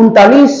39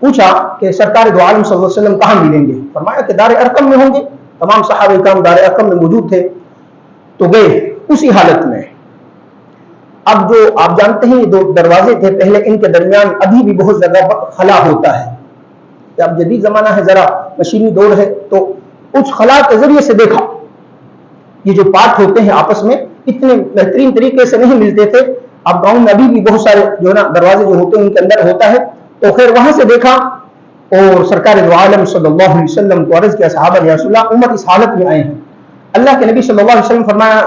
پوچھا کہ سرکار دو عالم صلی اللہ علیہ وسلم کہاں ملیں گے؟ فرمایا کہ دار ارقم میں ہوں گے. تمام صحابہ کرام دار ارقم میں موجود تھے تو گئے اسی حالت میں. اب جو آپ جانتے ہیں یہ دو دروازے تھے پہلے، ان کے درمیان ابھی بھی بہت زیادہ خلا ہوتا ہے. اب جدید زمانہ ہے، ذرا مشینی دور ہے، تو اس خلا کے ذریعے سے دیکھا یہ جو پارٹ ہوتے ہیں آپس میں اتنے بہترین طریقے سے نہیں ملتے تھے. اب گاؤں میں ابھی بھی بہت سارے جو ہے نا دروازے جو ہوتے ہیں ان کے اندر ہوتا ہے. تو خیر وہاں سے دیکھا اور سرکار دو عالم صلی اللہ علیہ وسلم کو عرض کیا صحابہ یا رسول اللہ عمر اس حالت میں آئے ہیں. اللہ کے نبی صلی اللہ علیہ وسلم فرمایا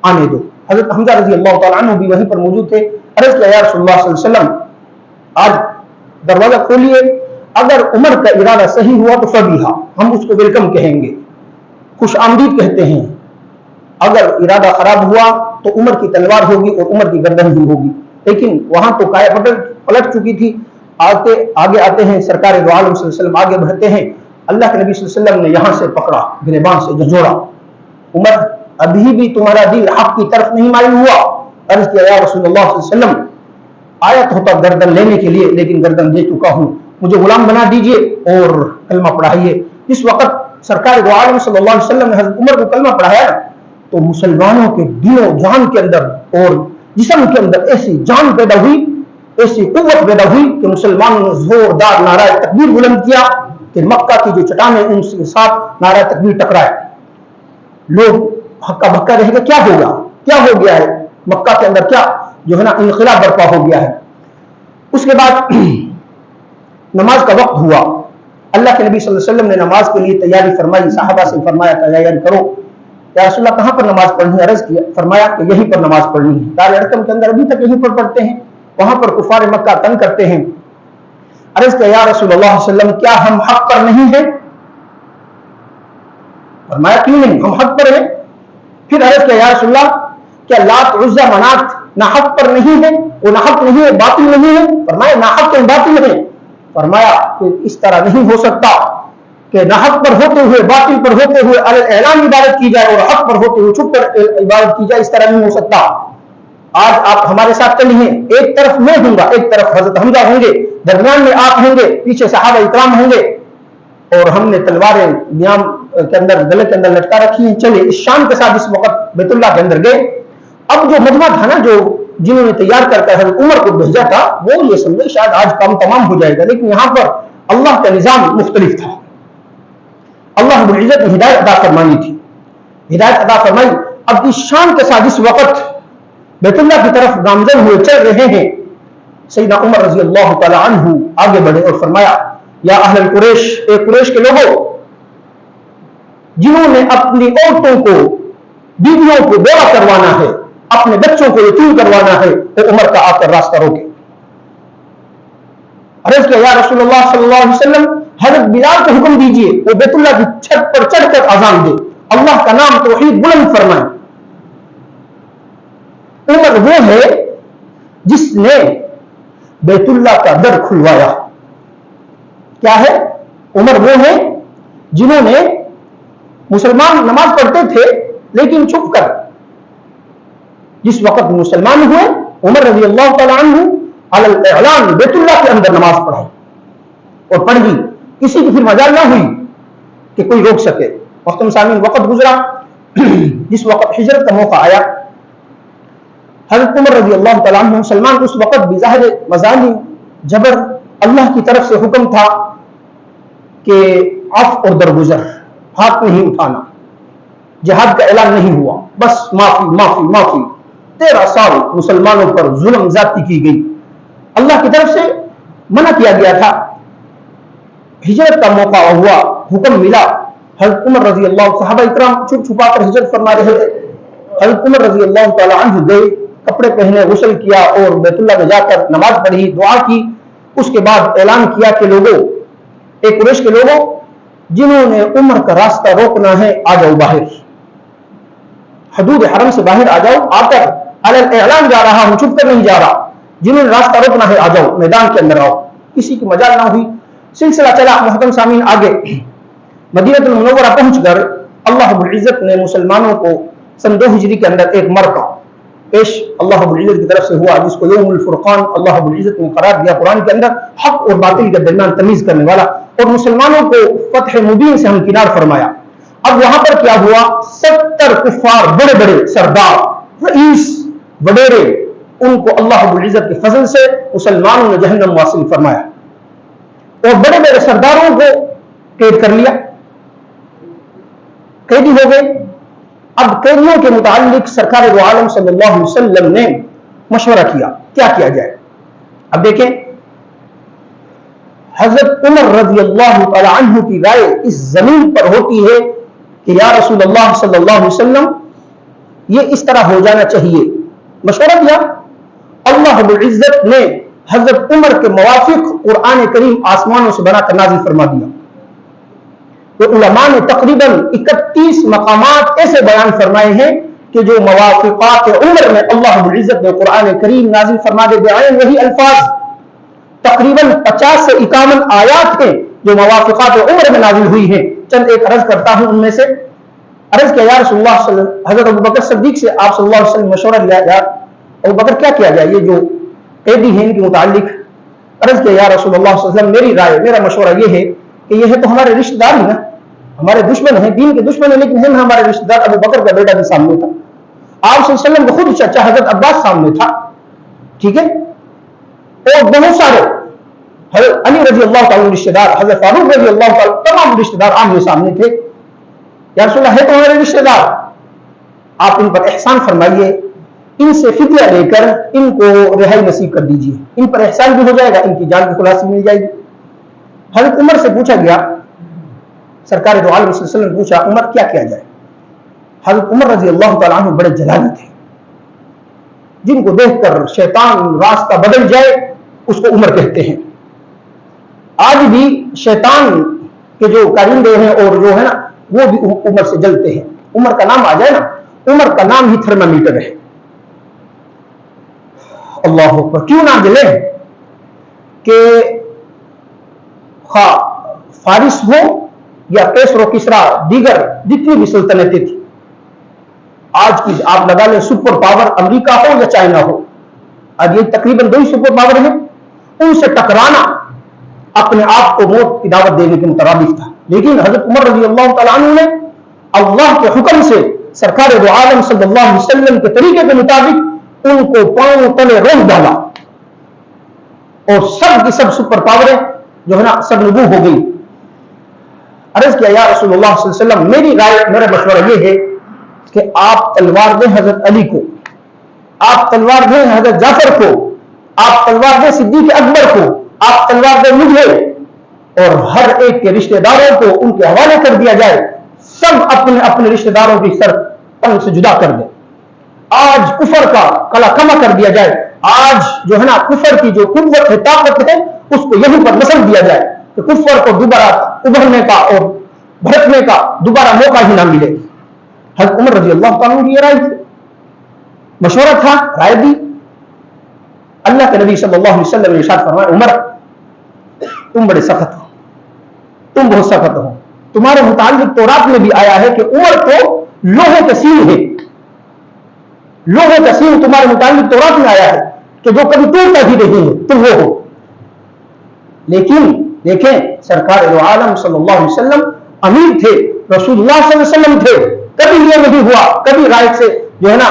آنے دو. حضرت حمزہ رضی اللہ تعالیٰ عنہ بھی وہیں پر موجود تھے. عرض کیا یا رسول اللہ صلی اللہ علیہ وسلم آج دروازہ کھولیے، اگر عمر کا ارادہ صحیح ہوا تو فبیہا، ہم اس کو ویلکم کہیں گے، خوش آمدید کہتے ہیں. اگر ارادہ خراب ہوا تو عمر کی تلوار ہوگی اور عمر کی گردن بھی ہوگی. لیکن وہاں تو کایا پلٹ چکی تھی. آگے آتے ہیں سرکار دو عالم صلی اللہ علیہ وسلم، آگے بڑھتے ہیں. اللہ کے نبی صلی اللہ علیہ وسلم نے یہاں سے پکڑا، گریبان سے جھنجھوڑا. عمر ابھی بھی تمہارا دل حق کی طرف نہیں مائل ہوا. عرض کیا یا رسول اللہ صلی اللہ علیہ وسلم آیت ہوتا گردن لینے کے لیے، لیکن گردن دے چکا ہوں، مجھے غلام بنا دیجئے اور کلمہ پڑھائیے. جس وقت سرکار دو عالم صلی اللہ علیہ وسلم نے حضرت عمر کو کلمہ پڑھایا تو مسلمانوں کے دل و جان کے اندر اور جسم کے اندر ایسی جان پیدا ہوئی، ایسی قوت پیدا ہوئی کہ مسلمانوں نے زوردار نعرہ تکبیر بلند کیا کہ مکہ کی جو چٹانیں ان کے ساتھ نعرہ تکبیر ٹکرائے. لوگ ہکا بکا رہے گا کیا ہوگا، کیا ہو گیا ہے مکہ کے اندر، کیا جو ہے نا انقلاب برپا ہو گیا ہے. اس کے بعد نماز کا وقت ہوا. اللہ کے نبی صلی اللہ علیہ وسلم نے نماز کے لیے تیاری فرمائی. صحابہ سے فرمایا تیاری کرو. یا رسول اللہ کہاں پر نماز پڑھنی ہے؟ عرض کیا، فرمایا کہ یہیں پر نماز پڑھنی ہے. دار ارقم کے اندر ابھی تک یہیں پر پڑھتے ہیں، وہاں پر کفار مکہ تنگ کرتے ہیں. عرض کیا یا رسول اللہ صلی اللہ علیہ وسلم کیا ہم حق پر نہیں ہیں؟ فرمایا کیوں نہیں، ہم حق پر ہیں. پھر عرض کیا یا رسول اللہ کیا لات عزا منات نہ حق پر نہیں ہے، وہ نہ حق نہیں ہے، باطل نہیں ہے؟ فرمایا نہ حق ہے باطل ہے. فرمایا کہ اس طرح نہیں ہو سکتا کہ نہ حق پر ہوتے ہوئے باطل پر ہوتے ہوئے اعلان عبادت کی جائے اور حق پر ہوتے ہوئے چھپ کر عبادت کی جائے، اس طرح نہیں ہو سکتا. آج آپ ہمارے ساتھ چلیے، ایک طرف میں ہوں گا، ایک طرف حضرت حمزہ ہوں گے، درمیان میں آپ ہوں گے، پیچھے صحابہ اکرام ہوں گے، اور ہم نے تلواریں نیام کے اندر گلے کے اندر لٹکا رکھی ہیں. چلے اس شان کے ساتھ اس وقت بیت اللہ کے اندر گئے. اب جو مجمع تھا نا، جو جنہوں نے تیار کر کر حضرت عمر کو بھیجا تھا، وہ یہ سمجھے شاید آج کام تمام ہو جائے گا، لیکن یہاں پر اللہ کا نظام مختلف تھا. اللہ رب العزت نے ہدایت عطا فرمانی تھی، ہدایت عطا فرمائی. اب اس شان کے ساتھ اس وقت بیت اللہ کی طرف گامزن ہوئے چل رہے ہیں. سیدنا عمر رضی اللہ تعالی عنہ آگے بڑھے اور فرمایا یا اہل القریش، اے قریش کے لوگوں، جنہوں نے اپنی عورتوں کو، بیویوں کو بیوہ کروانا ہے، اپنے بچوں کو یتیم کروانا ہے، تو عمر کا آ کر راستہ روکے. عرض کیا یا رسول اللہ صلی اللہ علیہ وسلم حضرت بلال کو حکم دیجئے وہ بیت اللہ کی چھت پر چڑھ کر اذان دے، اللہ کا نام توحید بلند فرمائے. عمر وہ ہے جس نے بیت اللہ کا در کھلوایا. کیا ہے؟ عمر وہ ہے جنہوں نے، مسلمان نماز پڑھتے تھے لیکن چھپ کر، جس وقت مسلمان ہوئے عمر رضی اللہ تعالیٰ عنہ علی الاعلان بیت اللہ کے اندر نماز پڑھائی اور پڑھ دی. کسی کی پھر مجال نہ ہوئی کہ کوئی روک سکے. محترم سامعین، وقت گزرا. جس وقت ہجرت کا موقع آیا، حضرت عمر رضی اللہ تعالیٰ عنہ مسلمان اس وقت بظاہر مظالم جبر، اللہ کی طرف سے حکم تھا کہ عفو اور درگزر، ہاتھ نہیں اٹھانا، جہاد کا اعلان نہیں ہوا، بس معافی معافی معافی. 13 سال مسلمانوں پر ظلم زیادتی کی گئی، اللہ کی طرف سے منع کیا گیا تھا. ہجرت کا موقع ہوا، حکم ملا. حضرت عمر رضی اللہ، صحابہ اکرام چھپ چھپا کر ہجرت فرما رہے تھے. حضرت عمر رضی اللہ تعالی عنہ گئے، کپڑے پہنے، غسل کیا اور بیت اللہ میں جا کر نماز پڑھی، دعا کی. اس کے بعد اعلان کیا کہ لوگوں، ایک قریش کے لوگوں جنہوں نے عمر کا راستہ روکنا ہے، آ جاؤ باہر، حدود حرم سے باہر آ جاؤ. آ کر علی الاعلان جا رہا ہوں، چھپ کر نہیں جا رہا. جنہوں نے راستہ روکنا ہے آ جاؤ، میدان کے اندر آؤ. کسی کی مجال نہ ہوئی. سلسلہ چلا. محترم سامعین، آگے مدینہ المنورہ پہنچ کر اللہ رب العزت نے مسلمانوں کو سن 2 ہجری کے اندر ایک مرکہ، پیش اللہ رب العزت کی طرف سے ہوا، جس کو یوم الفرقان اللہ رب العزت نے قرار دیا قرآن کے اندر، حق اور باطل کے درمیان تمیز کرنے والا، اور مسلمانوں کو فتح مبین سے ہمکنار فرمایا۔ اب وہاں پر کیا ہوا، 70 کفار، بڑے بڑے سردار، رئیس، وڈیرے، ان کو اللہ رب العزت کے فضل سے مسلمانوں نے جہنم واصل فرمایا، اور بڑے بڑے سرداروں کو قید کر لیا، قیدی ہو گئے۔ اب قیدیوں کے متعلق سرکار دو عالم صلی اللہ علیہ وسلم نے مشورہ کیا، کیا کیا جائے۔ اب دیکھیں، حضرت عمر رضی اللہ تعالی عنہ کی رائے اس زمین پر ہوتی ہے کہ یا رسول اللہ صلی اللہ علیہ وسلم یہ اس طرح ہو جانا چاہیے، مشورہ دیا۔ اللہ رب العزت نے حضرت عمر کے موافق قرآن کریم آسمانوں سے بنا کر نازل فرما دیا۔ تو علماء نے تقریباً 31 مقامات ایسے بیان فرمائے ہیں کہ جو موافقات عمر میں اللہ رب العزت نے قرآن کریم نازل فرما دے بیان وہی الفاظ، تقریباً 50 سے 51 آیات ہیں جو موافقات عمر میں نازل ہوئی ہیں۔ چند ایک عرض کرتا ہوں ان میں سے۔ عرض کیا یا رسول اللہ صلی اللہ علیہ وسلم، حضرت ابو بکر صدیق سے آپ صلی اللہ علیہ وسلم مشورہ لیا، یا ابو بکر کیا کیا جائے یہ جو قیدی ہیں ان کے متعلق؟ عرض کیا یا رسول اللہ صلی اللہ علیہ وسلم میری رائے، میرا مشورہ یہ ہے کہ یہ ہے تو ہمارے رشتہ دار ہی نا، ہمارے دشمن ہیں، دین کے دشمن ہیں، لیکن ہیں ہمارے رشتہ دار۔ ابو بکر کا بیٹا بھی سامنے تھا، آپ صلی اللہ علیہ وسلم کا خود چچا حضرت عباس سامنے تھا، ٹھیک ہے، اور بہت سارے حضرت علی رضی اللہ تعالیٰ رشتہ دار، حضرت فاروق رضی اللہ تعالیٰ، تمام رشتہ دار آمنے سامنے تھے۔ یا رسول اللہ ہے تو ہمارے رشتہ دار، آپ ان پر احسان فرمائیے، ان سے فدیہ لے کر ان کو رہائی نصیب کر دیجیے، ان پر احسان بھی ہو جائے گا، ان کی جان کی خلاصی مل جائے گی۔ حضرت عمر سے پوچھا گیا، سرکار دو عالم صلی اللہ علیہ وسلم نے پوچھا عمر کیا کیا جائے؟ حضرت عمر رضی اللہ تعالیٰ عنہ بڑے جلالی تھے، جن کو دیکھ کر شیطان راستہ بدل جائے اس کو عمر کہتے ہیں۔ آج بھی شیطان کے جو کارندے ہیں اور جو ہے نا وہ بھی عمر سے جلتے ہیں۔ عمر کا نام آ جائے نا، عمر کا نام ہی تھرمامیٹر ہے۔ اللہ اکبر، کیوں نہ جلے کہ فارس ہو یا کیسر و کسرا، دیگر جتنی بھی سلطنتیں تھیں، آج کی آپ لگا لیں سپر پاور امریکہ ہو یا چائنا ہو، آج یہ تقریباً 2 سپر پاور ہیں، ان سے ٹکرانا اپنے آپ کو موت کی دعوت دینے کے مترادف تھا۔ لیکن حضرت عمر رضی اللہ تعالیٰ عنہ نے اللہ کے حکم سے سرکار دو عالم صلی اللہ علیہ وسلم کے طریقے کے مطابق ان کو پاؤں تلے روک ڈالا، اور سب کی سب سپر پاوریں جو ہے نا سب نبو ہو گئی۔ عرض کیا یا رسول اللہ صلی اللہ علیہ وسلم میری رائے، میرا مشورہ یہ ہے کہ آپ تلوار دیں حضرت علی کو، آپ تلوار دیں حضرت جعفر کو، آپ تلوار دیں صدیق اکبر کو، آپ تلوار دیں مجھے، اور ہر ایک کے رشتہ داروں کو ان کے حوالے کر دیا جائے، سب اپنے اپنے رشتہ داروں کی سر تنگ سے جدا کر دیں۔ آج کفر کا کلا کما کر دیا جائے، آج جو ہے نا کفر کی جو قوت ہے، طاقت ہے، اس کو یہیں پر نسل دیا جائے کہ کفر کو دوبارہ ابھرنے کا اور بھڑکنے کا دوبارہ موقع ہی نہ ملے۔ حضرت عمر رضی اللہ تعالیٰ کی یہ رائے تھی، مشورہ تھا، رائے دی۔ اللہ کے نبی صلی اللہ علیہ وسلم نے ارشاد فرمایا عمر تم بڑے سخت ہو، تم بہت سخت ہو، تمہارے متعلق تورات میں بھی آیا ہے کہ عمر کو لوہے کا سین ہے، لوہے کا سین تمہارے متعلق تورات میں آیا ہے کہ جو کبھی ٹوٹتا ہی نہیں ہے، تم وہ ہو۔ لیکن دیکھیں سرکار دو عالم صلی اللہ علیہ وسلم امیر تھے، رسول اللہ صلی اللہ علیہ وسلم تھے، کبھی یہ نہیں ہوا، کبھی رائے سے جو ہے نا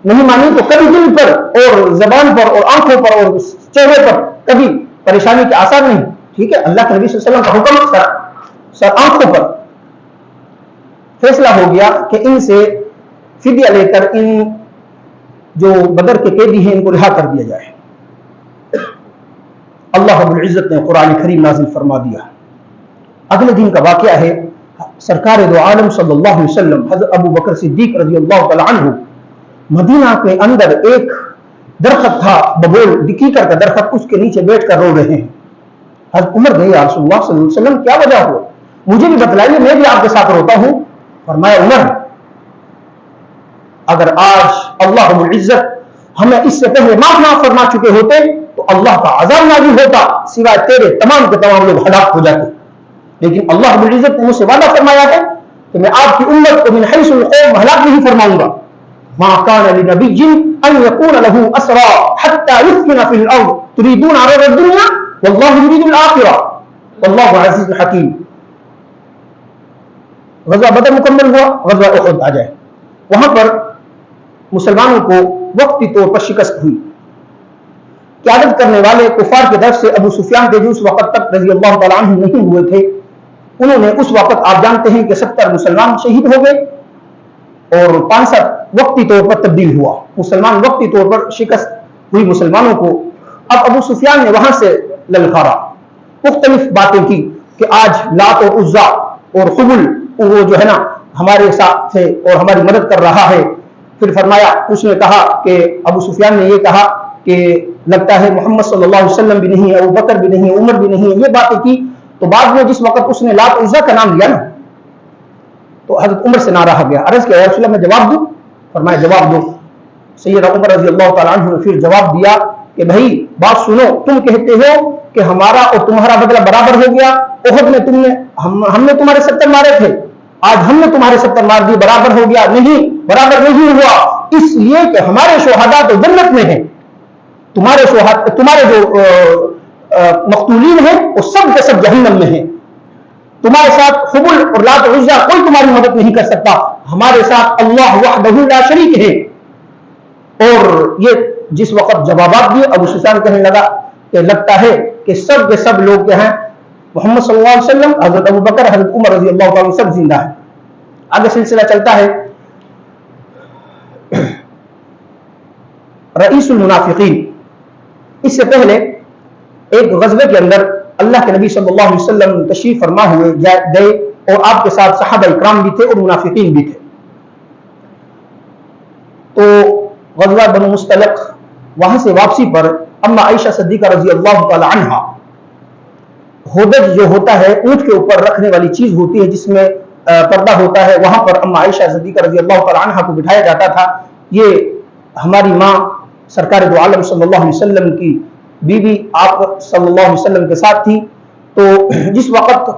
نہیں مانی تو کبھی دل پر اور زبان پر اور آنکھوں پر اور چہرے پر کبھی پریشانی کے آثار نہیں، ٹھیک ہے، اللہ کے نبی صلی اللہ علیہ وسلم کا حکم سر آنکھوں پر۔ فیصلہ ہو گیا کہ ان سے فدیہ لے کر ان جو بدر کے قیدی ہیں ان کو رہا کر دیا جائے۔ اللہ رب العزت نے قرآن کریم نازل فرما دیا۔ اگلے دن کا واقعہ ہے، سرکار دو عالم صلی اللہ علیہ وسلم حضرت ابو بکر صدیق رضی اللہ تعالی عنہ مدینہ کے اندر ایک درخت تھا، ببول ڈکیکر کا درخت، اس کے نیچے بیٹھ کر رو رہے ہیں۔ حضرت عمر گئے یا رسول اللہ صلی اللہ علیہ وسلم کیا وجہ ہو، مجھے بھی بتلائیے، میں بھی آپ کے ساتھ روتا ہوں۔ فرمایا عمر اگر آج اللہ رب العزت ہمیں اس سے پہلے معاف فرما چکے ہوتے تو اللہ کا عذاب نازل ہوتا، سوائے تیرے تمام کے تمام لوگ ہلاک ہو جاتے، لیکن اللہ رب العزت نے مجھ سے وعدہ فرمایا ہے کہ میں آپ کی امت کو من حیث القوم ہلاک نہیں فرماؤں گا۔ ما كان لنبي ان يكون له اسرى حتى يثخن في الارض تريدون عرض الدنيا والله يريد الاخره والله عزیز حکیم. غزوہ بدر مکمل ہوا, غزوہ احد آ جائے. وہاں پر مسلمانوں کو وقتی طور پر شکست ہوئی. قیادت کرنے والے کفار کی طرف سے ابو سفیان کے جو اس وقت تک رضی اللہ تعالیٰ عنہ نہیں ہوئے تھے, انہوں نے اس وقت آپ جانتے ہیں کہ 70 مسلمان شہید ہو گئے اور 65 وقتی طور پر تبدیل ہوا. مسلمان وقتی طور پر شکست ہوئی مسلمانوں کو. اب ابو سفیان نے وہاں سے للکارا, مختلف باتیں کی کہ آج لات اور عزا اور حبل وہ جو ہے نا ہمارے ساتھ تھے اور ہماری مدد کر رہا ہے. پھر فرمایا, اس نے کہا کہ ابو سفیان نے یہ کہا کہ لگتا ہے محمد صلی اللہ علیہ وسلم بھی نہیں ہے, ابو بکر بھی نہیں ہے, عمر بھی نہیں ہے. یہ باتیں کی تو بعد میں جس وقت اس نے لات عزا کا نام لیا نا تو حضرت عمر سے نعرہ گیا. عرض کیا یا رسول اللہ میں جواب دوں؟ فرمایا جواب دو. سیدنا عمر رضی اللہ تعالیٰ عنہ نے پھر جواب دیا کہ بھائی بات سنو, تم کہتے ہو کہ ہمارا اور تمہارا بدلہ برابر ہو گیا. احد میں ہم نے تمہارے 70 مارے تھے, آج ہم نے تمہارے 70 مار دیے, برابر ہو گیا؟ نہیں, برابر نہیں ہوا, اس لیے کہ ہمارے شہداء تو جنت میں ہیں, تمہارے جو مقتولین ہیں وہ سب کے سب جہنم میں ہیں. تمہارے ساتھ حبل اور لات و عزا کوئی تمہاری مدد نہیں کر سکتا, ہمارے ساتھ اللہ وحدہ لا شریک ہے. اور یہ جس وقت جوابات دیے ابو سفیان کہنے لگا کہ لگتا ہے کہ سب کے سب لوگ جو ہیں محمد صلی اللہ علیہ وسلم, حضرت ابو بکر, حضرت عمر رضی اللہ تعالیٰ سب زندہ ہیں. آگے سلسلہ چلتا ہے. رئیس المنافقین, اس سے پہلے ایک غزوے کے اندر اللہ کے نبی صلی اللہ علیہ وسلم تشریف فرما ہوئے گئے اور آپ کے ساتھ صحابہ اکرام بھی تھے اور منافقین بھی تھے. تو غزوہ بنو مستلق, وہاں سے واپسی پر اما عائشہ صدیقہ رضی اللہ تعالی عنہا, ہودج جو ہوتا ہے اونٹ کے اوپر رکھنے والی چیز ہوتی ہے جس میں پردہ ہوتا ہے, وہاں پر اما عائشہ صدیقہ رضی اللہ تعالی عنہا کو بٹھایا جاتا تھا. یہ ہماری ماں سرکار دو عالم صلی اللہ علیہ وسلم کی بیوی آپ صلی اللہ علیہ وسلم کے ساتھ تھی. تو جس وقت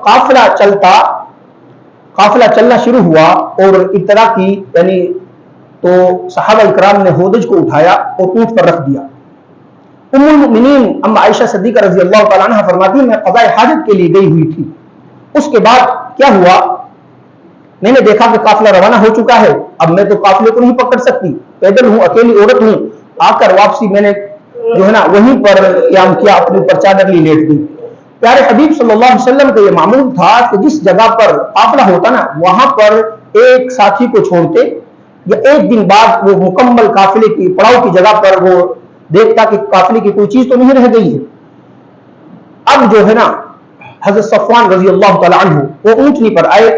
قافلہ چلنا شروع ہوا اور ابتدا کی یعنی تو صحابہ اکرام نے ہودج کو اٹھایا اور اونٹ پر رکھ دیا. ام المؤمنین اما عائشہ صدیقہ رضی اللہ تعالیٰ عنہ فرماتی ہیں میں قضاء حاجت کے لیے گئی ہوئی تھی. اس کے بعد کیا ہوا, میں نے دیکھا کہ قافلہ روانہ ہو چکا ہے, اب میں تو قافلے کو نہیں پکڑ سکتی, پیدل ہوں, اکیلی عورت ہوں. آ کر واپسی میں نے جو ہے نا وہیں پر قیام کیا, اپنے اوپر چادر لی لیٹ گئی. پیارے حبیب صلی اللہ علیہ وسلم کا یہ معمول تھا کہ جس جگہ پر قافلہ ہوتا نا وہاں پر ایک ساتھی کو چھوڑتے یا ایک دن بعد وہ مکمل قافلے کی پڑاؤ کی جگہ پر وہ دیکھتا کہ قافلے کی کوئی چیز تو نہیں رہ گئی ہے. اب جو ہے نا حضرت صفوان رضی اللہ تعالی عنہ وہ اونٹنی پر آئے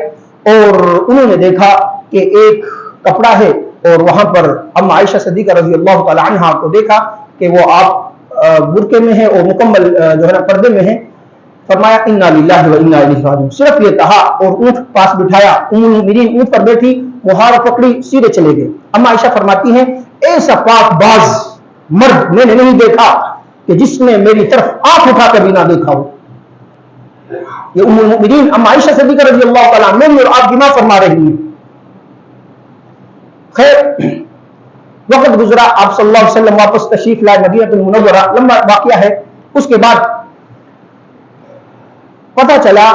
اور انہوں نے دیکھا کہ ایک کپڑا ہے اور وہاں پر اما عائشہ صدیقہ رضی اللہ تعالی عنہ کو دیکھا کہ وہ آپ برقعے میں ہیں اور مکمل جو ہے نا پردے میں ہیں. فرمایا انا للہ و انا الیہ راجعون, صرف یہ کہا اور اونٹ پاس بٹھایا. ام المؤمنین اونٹ پر بیٹھی, مہار پکڑی, سیدھے چلے گئے. اما عائشہ فرماتی ہیں ایسا پاک باز مرد میں نے نہیں دیکھا کہ جس نے میری طرف آنکھ اٹھا کر بھی نہ دیکھا ہو. یہ ام المؤمنین اما عائشہ صدیقہ رضی اللہ تعالیٰ عنہ اور آپ گنا فرما رہی ہیں. خیر وقت گزرا, آپ صلی اللہ علیہ وسلم واپس تشریف لائے مدینہ المنورہ, لمبا واقعہ ہے. اس کے بعد پتہ چلا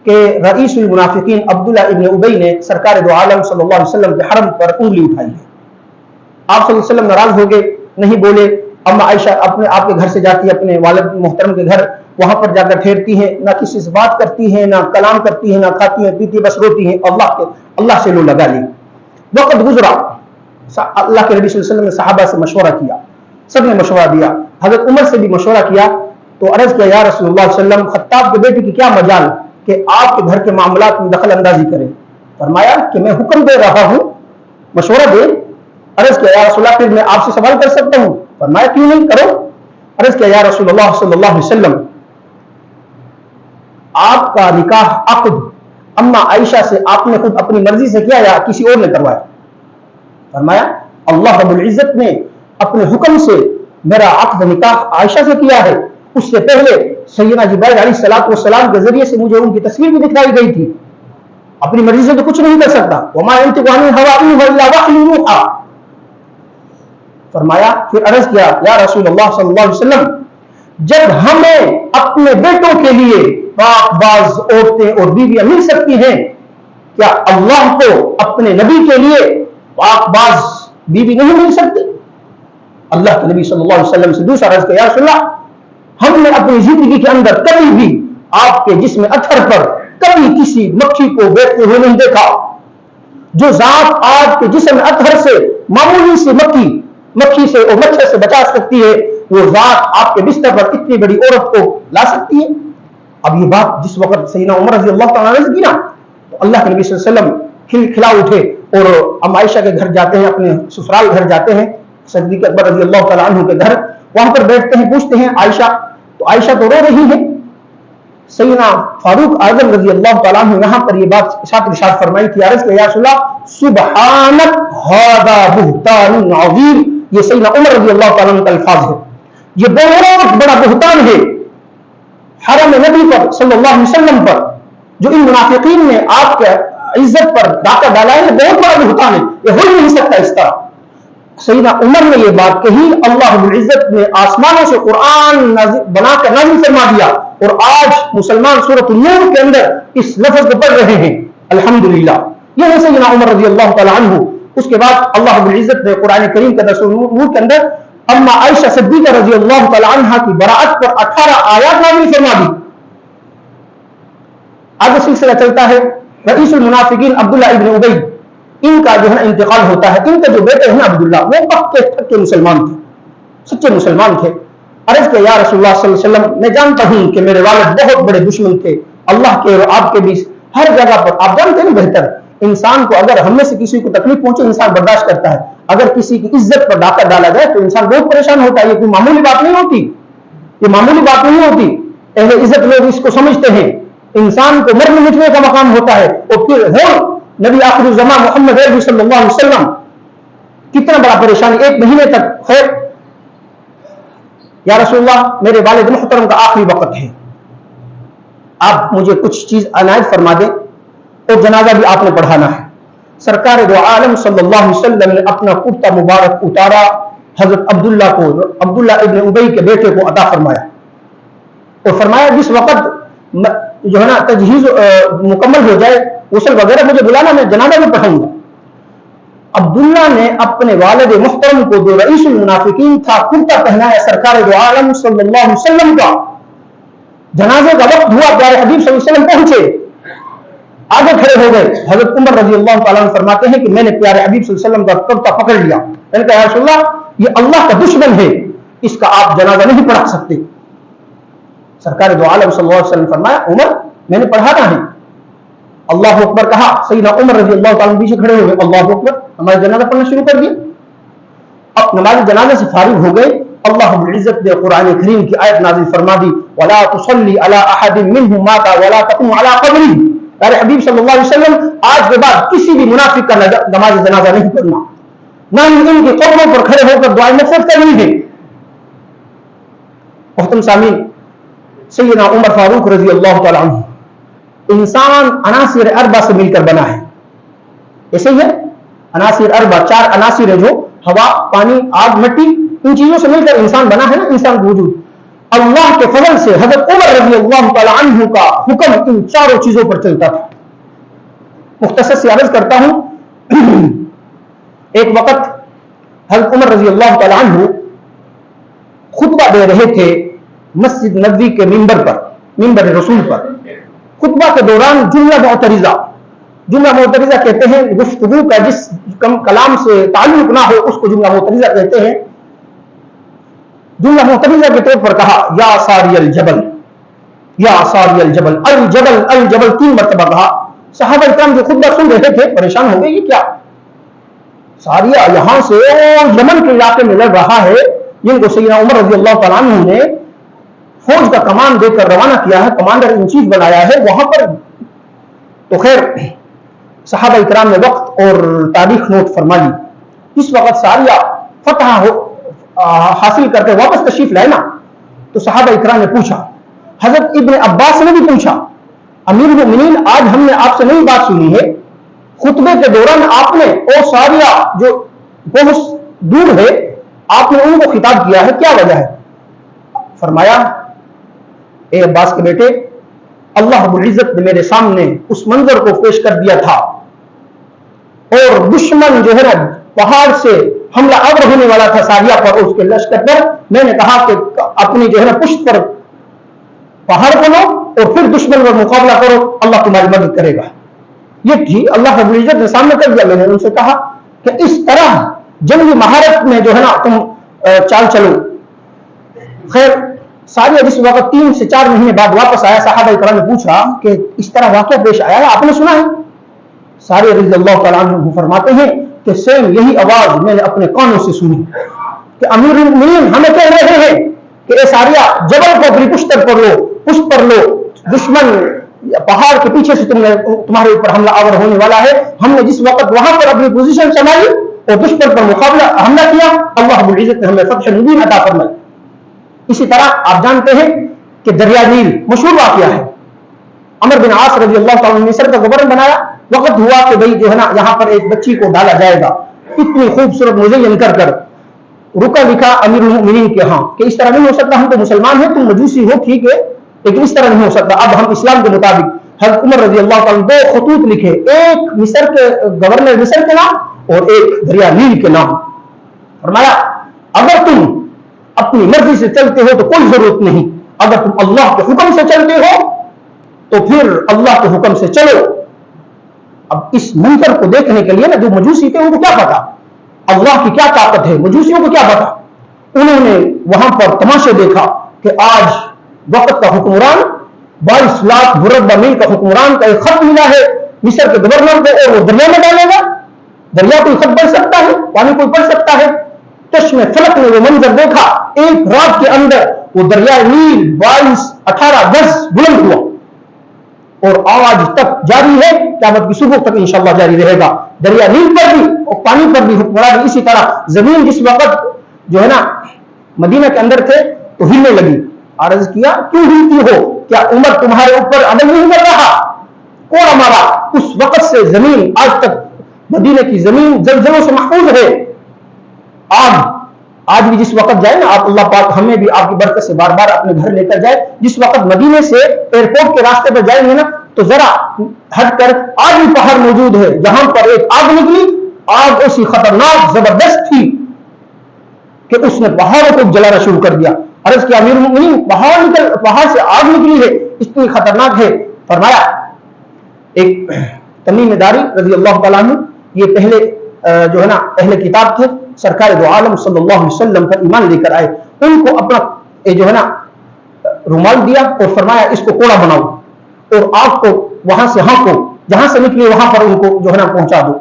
کہ رئیس المنافقین عبداللہ ابن ابی نے سرکار دو عالم صلی اللہ علیہ وسلم کے حرم پر انگلی اٹھائی ہے. آپ صلی اللہ علیہ وسلم ناراض ہو گئے, نہیں بولے. اما عائشہ آپ کے گھر سے جاتی ہے اپنے والد محترم کے گھر, وہاں پر جا کر ٹھہرتی ہیں, نہ کسی سے بات کرتی ہیں, نہ کلام کرتی ہیں, نہ کھاتی ہیں پیتی, بس روتی ہیں. اللہ سے لو لگا لی. وقت گزرا, اللہ کے نبی صلی اللہ علیہ وسلم نے صحابہ سے مشورہ کیا, سب نے مشورہ دیا. حضرت عمر سے بھی مشورہ کیا تو عرض کیا یا رسول اللہ صلی اللہ علیہ وسلم خطاب کے بیٹے کی کیا مجال کہ آپ کے گھر کے معاملات میں دخل اندازی کریں. فرمایا کہ میں حکم دے رہا ہوں, مشورہ دے. عرض کیا یا رسول اللہ پھر میں آپ سے سوال کر سکتا ہوں؟ فرمایا کیوں نہیں, کرو. عرض کیا یا رسول اللہ صلی اللہ علیہ وسلم آپ کا نکاح عقد اما عائشہ سے آپ نے خود اپنی مرضی سے کیا یا کسی اور نے کروایا؟ فرمایا اللہ رب العزت نے اپنے حکم سے میرا عقد نکاح عائشہ سے کیا ہے. اس سے پہلے سیدنا جبرائیل علیہ السلام کے ذریعے سے مجھے ان کی تصویر بھی دکھائی گئی تھی. اپنی مرضی سے تو کچھ نہیں کر سکتا. وما ينطق عن الهوى ان هو الا وحي يوحى. فرمایا پھر عرض کیا یا رسول اللہ صلی اللہ علیہ وسلم جب ہمیں اپنے بیٹوں کے لیے پاک باز عورتیں اور بیویاں مل سکتی ہیں کیا اللہ کو اپنے نبی کے لیے پاک باز بیوی نہیں مل سکتی؟ اللہ کے نبی صلی اللہ علیہ وسلم سے دوسرا عرض کیا یا رسول اللہ ہم نے اپنی زندگی کے اندر کبھی بھی آپ کے جسم اطہر پر کبھی کسی مکھی کو بیٹھتے ہوئے نہیں دیکھا. جو ذات آپ کے جسم اطہر سے معمولی سی مکھی سے اور مچھر سے بچا سکتی ہے وہ ذات آپ کے بستر پر اتنی بڑی عورت کو لا سکتی ہے. اب یہ بات جس وقت سیدنا عمر رضی اللہ تعالیٰ عنہ نے کی نا تو اللہ کے نبی صلی اللہ علیہ وسلم کھلا اٹھے اور ام عائشہ کے گھر جاتے ہیں, اپنے سسرال گھر جاتے ہیں, صدیق اکبر رضی اللہ تعالیٰ عنہ کے گھر, وہاں پر بیٹھتے ہیں, پوچھتے ہیں عائشہ تو رو رہی ہے. سیدنا فاروق اعظم رضی اللہ تعالیٰ عنہ یہاں پر یہ بات ارشاد فرمائی تھی عرض کہ یا رسول اللہ سبحانک ھذا بہتان عظیم. یہ سیدنا عمر رضی اللہ تعالیٰ عنہ کا الفاظ ہے, یہ بہت بڑا بہتان ہے حرم نبی پر صلی اللہ علیہ وسلم پر جو ان منافقین نے آپ کے عزت پر ڈاکہ ڈالا ہے, بہت بڑا بہتان ہے, یہ ہو نہیں سکتا اس طرح. سیدنا عمر نے یہ بات کہی, اللہ رب العزت نے آسمانوں سے قرآن بنا کر نازل فرما دیا اور آج مسلمان سورۃ النور کے اندر اس لفظ کو پڑھ رہے ہیں الحمدللہ. یہ ہے سیدنا عمر رضی اللہ تعالیٰ عنہ. اس کے بعد اللہ رب العزت نے قرآن کریم کے سورۃ النور کے اندر اما عائشہ صدیقہ رضی اللہ تعالیٰ عنہ کی براءت پر 18 آیات نازل فرما دی. آگے سلسلہ چلتا ہے. رئیس المنافقین عبداللہ ابن ابی, ان کا جو ہے انتقال ہوتا ہے. ان کے جو بیٹے ہیں عبداللہ وہ پکے مسلمان تھے, سچے مسلمان تھے. عرض کہ یا رسول اللہ صلی اللہ علیہ وسلم میں جانتا ہوں کہ میرے والد بہت بڑے دشمن تھے اللہ کے اور آپ کے بیچ ہر جگہ پر. آپ جانتے ہیں بہتر انسان کو اگر ہم میں سے کسی کو تکلیف پہنچے انسان برداشت کرتا ہے, اگر کسی کی عزت پر ڈاکہ ڈالا جائے تو انسان بہت پریشان ہوتا ہے. یہ کوئی معمولی بات نہیں ہوتی, یہ معمولی بات نہیں ہوتی. اہل عزت لوگ اس کو سمجھتے ہیں انسان کو مرنے مٹنے کا مقام ہوتا ہے. اور پھر نبی آخر الزمان محمد صلی اللہ علیہ وسلم کتنا بڑا پریشانی, 1 مہینے تک. خیر یا رسول اللہ میرے والد محترم کا آخری وقت ہے, آپ مجھے کچھ چیز عنایت فرما دیں اور جنازہ بھی آپ نے پڑھانا ہے. سرکار دو عالم صلی اللہ علیہ وسلم نے اپنا کرتا مبارک اتارا, حضرت عبداللہ کو, عبداللہ ابن ابی کے بیٹے کو عطا فرمایا اور فرمایا جس وقت جو ہے نا تجہیز مکمل ہو جائے غسل وغیرہ مجھے بلانا, میں جنازہ بھی پڑھاؤں گا. عبداللہ نے اپنے والد محترم کو جو رئیس المنافقین تھا کرتا پہنایا سرکار دو عالم صلی اللہ علیہ وسلم کا. جنازے کا وقت ہوا, پیارے حبیب صلی اللہ علیہ وسلم پہنچے, آگے کھڑے ہو گئے. حضرت عمر رضی اللہ تعالیٰ عنہ فرماتے ہیں کہ میں نے پیارے حبیب صلی اللہ علیہ وسلم کا کرتا پکڑ لیا. میں نے کہا یا رسول اللہ یہ اللہ کا دشمن ہے, اس کا آپ جنازہ نہیں پڑھا سکتے. سرکار دو عالم صلی اللہ علیہ وسلم فرمایا عمر میں نے پڑھانا ہے. اللہ اکبر کہا, سیدنا عمر رضی اللہ تعالیٰ عنہ پیچھے کھڑے ہو گئے, اللہ اکبر, ہمارے جنازہ پڑھنا شروع کر دیا. اب نماز جنازہ سے فارغ ہو گئے. اللہ رب العزت نے قرآن کریم کی آیت نازل فرما دی وَلَا تُصَلِّ عَلَىٰ أَحَدٍ مِّنْهُمْ مَاتَ وَلَا تَقُمْ عَلَىٰ قَبْرِهِ. پیارے حبیب صلی اللہ علیہ وسلم آج کے بعد کسی بھی منافق کا نماز جنازہ نہیں پڑھنا, نہ ان کی قبروں پر کھڑے ہو کر دعائیں مغفرت کرنی ہے. محترم سامعین, سیدنا عمر فاروق رضی اللہ تعالیٰ عنہ, انسان عناصر اربع سے مل کر بنا ہے. ایسے ہی ہے عناصر اربع, 4 عناصر ہے جو ہوا, پانی, آگ, مٹی, ان چیزوں سے مل کر انسان بنا ہے نا, انسان کا وجود. اللہ کے فضل سے حضرت عمر رضی اللہ تعالیٰ عنہ کا حکم ان 4 چیزوں پر چلتا تھا. مختصر سی عرض کرتا ہوں. ایک وقت حضرت عمر رضی اللہ تعالیٰ عنہ خطبہ دے رہے تھے مسجد نبوی کے منبر پر, منبر رسول پر. خطبہ کے دوران جملہ معترضہ کہتے ہیں گفتگو کا جس کلام سے تعلق نہ ہو اس کو جملہ معترضہ کہتے ہیں. جملہ معترضہ کے طور پر کہا یا ساری الجبل, یا ساری الجبل, الجبل الجبل 3 مرتبہ کہا. صحابہ کرام جو خطبہ سن رہے تھے پریشان ہو گئے, یہ کیا ساریہ یہاں سے یمن کے علاقے میں لڑ رہا ہے, جن کو سیدنا عمر رضی اللہ تعالیٰ عنہ نے فوج کا کمان دے کر روانہ کیا ہے, کمانڈر ان چیف بنایا ہے وہاں پر. تو خیر صحابہ اکرام نے وقت اور تاریخ نوٹ فرما لی. اس وقت ساریہ فتح حاصل کر کے واپس تشریف لائے نا, تو صحابہ اکرام نے پوچھا, حضرت ابن عباس نے بھی پوچھا, امیر المؤمنین آج ہم نے آپ سے نئی بات سنی ہے, خطبے کے دوران آپ نے او ساریہ جو بہت دور ہے آپ نے ان کو خطاب کیا ہے، کیا وجہ ہے؟ فرمایا اے عباس کے بیٹے، اللہ رب العزت نے میرے سامنے اس منظر کو پیش کر دیا تھا اور دشمن جو ہے نا پہاڑ سے حملہ آور ہونے والا تھا ساریہ پر اور اس کے لشکر پر. میں نے کہا کہ اپنی جو ہے نا پشت پر پہاڑ کو لو اور پھر دشمن پر مقابلہ کرو، اللہ تمہاری مدد کرے گا. یہ تھی اللہ رب العزت نے سامنے کر دیا. میں نے ان سے کہا کہ اس طرح جنگی مہارت میں جو ہے نا تم چال چلو. خیر ساریہ جس وقت 3 سے 4 مہینے بعد واپس آیا، صحابہ کرام نے پوچھا کہ اس طرح واقعہ پیش آیا ہے، آپ نے سنا ہے؟ ساریہ رضی اللہ تعالیٰ عنہ فرماتے ہیں کہ سیم یہی آواز میں نے اپنے کانوں سے سنی کہ امیر المؤمنین ہمیں کہہ رہے ہیں کہ اے ساریہ جبل کو اپنی پشت پر لو، پشت پر لو، دشمن پہاڑ کے پیچھے سے تمہارے اوپر حملہ آور ہونے والا ہے. ہم نے جس وقت وہاں پر اپنی پوزیشن سنبھالی اور دشمن پر مقابلہ حملہ کیا، اللہ رب العزت نے ہمیں فتح مبین عطا فرمائی. اسی طرح آپ جانتے ہیں کہ دریا نیل مشہور واقعہ ہے. عمر بن عاص رضی اللہ تعالیٰ نے مصر کا گورنر بنایا. وقت ہوا کہ بھئی جو ہے نا یہاں پر ایک بچی کو ڈالا جائے گا، اتنی خوبصورت مزین کر کر رکا لکھا امیر المؤمنین کے ہاں کہ اس طرح نہیں ہو سکتا، ہم تو مسلمان ہیں، تم مجوسی ہو ٹھیک ہے لیکن اس طرح نہیں ہو سکتا. اب ہم اسلام کے مطابق حضرت عمر رضی اللہ تعالیٰ 2 خطوط لکھے، ایک مصر کے گورنر مصر کے نام اور ایک دریا نیل کے نام. فرمایا اگر تم اپنی مرضی سے چلتے ہو تو کوئی ضرورت نہیں، اگر تم اللہ کے حکم سے چلتے ہو تو پھر اللہ کے حکم سے چلو. اب اس منظر کو دیکھنے کے لیے نا جو مجوسی تھے ان کو کیا پتا اللہ کی کیا طاقت ہے، مجوسیوں کو کیا پتا. انہوں نے وہاں پر تماشے دیکھا کہ آج وقت کا حکمران 22 لاکھ مربع میل کا حکمران کا ایک خط ملا ہے مصر کے گورنر کو اور وہ دریا میں ڈالے گا. دریا کوئی خط پڑھ سکتا ہے؟ پانی کوئی پڑھ سکتا ہے؟ چشم فلک نے وہ منظر دیکھا، ایک رات کے اندر وہ دریا نیل 22-18 گز بلند ہوا اور آج تک جاری ہے، قیامت کی صبح تک انشاءاللہ جاری رہے گا. دریا نیل پر بھی اور پانی پر بھی حکمران. اسی طرح زمین جس وقت جو ہے نا مدینہ کے اندر تھے تو ہلنے لگی. عرض کیا کیوں ہلتی ہو؟ کیا عمر تمہارے اوپر عمل نہیں کر رہا؟ کوڑا مارا. اس وقت سے زمین آج تک مدینہ کی زمین زلزلوں سے محفوظ ہے. آج بھی جس وقت جائے نا آپ، اللہ پاک ہمیں بھی آپ کی برکت سے بار بار اپنے گھر لے کر جائے. جس وقت مدینے سے ایئرپورٹ کے راستے پر جائیں گے نا تو ذرا ہٹ کر آج بھی پہاڑ موجود ہے جہاں پر ایک آگ نکلی. آگ ایسی خطرناک زبردست تھی کہ اس نے پہاڑوں کو جلانا شروع کر دیا. عرض کیا امیر المؤمنین پہاڑ سے آگ نکلی ہے، اتنی خطرناک ہے. فرمایا ایک تمیم داری رضی اللہ تعالیٰ عنہ، یہ پہلے جو ہے نا اہل کتاب تھے، سرکار دو عالم صلی اللہ علیہ وسلم پر ایمان لے کر آئے. ان کو اپنا جو ہے نا رومال دیا اور فرمایا اس کو کوڑا بناؤ اور آگ کو وہاں سے ہانکو، جہاں سے نکلی وہاں پر ان کو جو ہے نا پہنچا دو.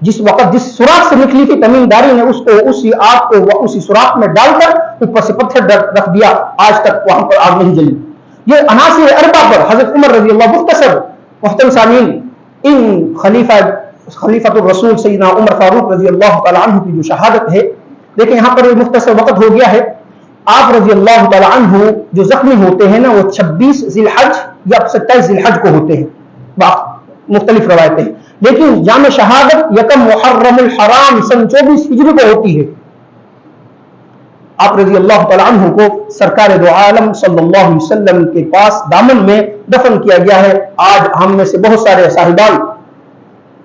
جس وقت جس سوراخ سے نکلی تھی تمیم داری نے اس کو اسی آگ کو اسی سوراخ میں ڈال کر اوپر سے پتھر رکھ دیا. آج تک وہاں پر آگ نہیں جلی. یہ عناصر اربع پر حضرت عمر رضی اللہ مختصر محترم سامعین، ان خلیفۃ الرسول سیدنا عمر فاروق رضی اللہ تعالیٰ عنہ کی جو شہادت ہے، دیکھیں یہاں پر مختصر وقت ہو گیا ہے. آپ رضی اللہ تعالیٰ عنہ جو زخمی ہوتے ہیں نا وہ 26 ذی الحج یا 27 ذی الحج کو ہوتے ہیں، مختلف روایتیں ہیں، لیکن جام شہادت یکم محرم الحرام سن 24 ہجری کو ہوتی ہے. آپ رضی اللہ تعالیٰ عنہ کو سرکار دو عالم صلی اللہ علیہ وسلم کے پاس دامن میں دفن کیا گیا ہے. آج ہم میں سے بہت سارے صاحبان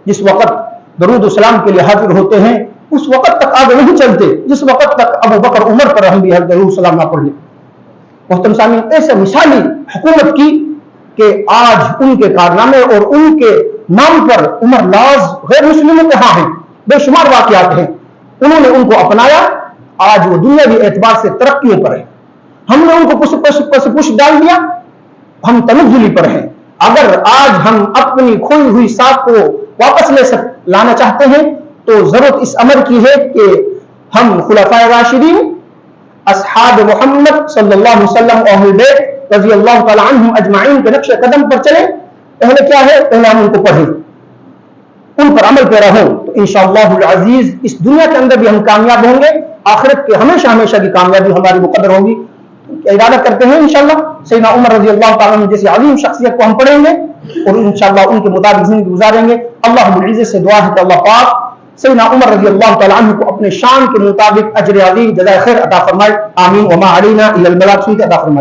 جس وقت درود و سلام کے لیے حاضر ہوتے ہیں اس وقت تک آگے نہیں چلتے جس وقت تک ابو بکر عمر پر ہم بھی درود و سلام نہ پڑھ لیں. محترم سامعین، ایسے مثالی حکومت کی کہ آج ان کے کارنامے اور ان کے نام پر عمر لاز غیر مسلموں کے ہاں ہیں، بے شمار واقعات ہیں. انہوں نے ان کو اپنایا. آج وہ دنیاوی اعتبار سے ترقیوں پر ہے. ہم نے ان کو پش ڈال دیا، ہم تنزلی پر ہیں. اگر آج ہم اپنی کھوئی ہوئی ساتھ کو واپس لانا چاہتے ہیں تو ضرورت اس امر کی ہے کہ ہم خلفائے راشدین، اصحاب محمد صلی اللہ علیہ وسلم اور اہل بیت رضی اللہ تعالی عنہم اجمعین کے نقش قدم پر چلیں. پہلے کیا ہے؟ پہلے ہم ان کو پڑھیں، ان پر عمل پیرا ہوں تو انشاءاللہ العزیز اس دنیا کے اندر بھی ہم کامیاب ہوں گے، آخرت کے ہمیشہ کی کامیابی ہماری مقدر ہوگی. ارادہ کرتے ہیں انشاءاللہ سیدنا عمر رضی اللہ تعالیٰ عنہ جیسی عظیم شخصیت کو ہم پڑھیں گے اور انشاءاللہ ان کے مطابق زندگی گزاریں گے. اللہ رب العزت سے دعا ہے کہ اللہ پاک سیدنا عمر رضی اللہ تعالیٰ عنہ کو اپنے شان کے مطابق اجر عظیم جزائے خیر عطا فرمائے. آمین. وما علینا الا البلاغ. عطا فرمائے.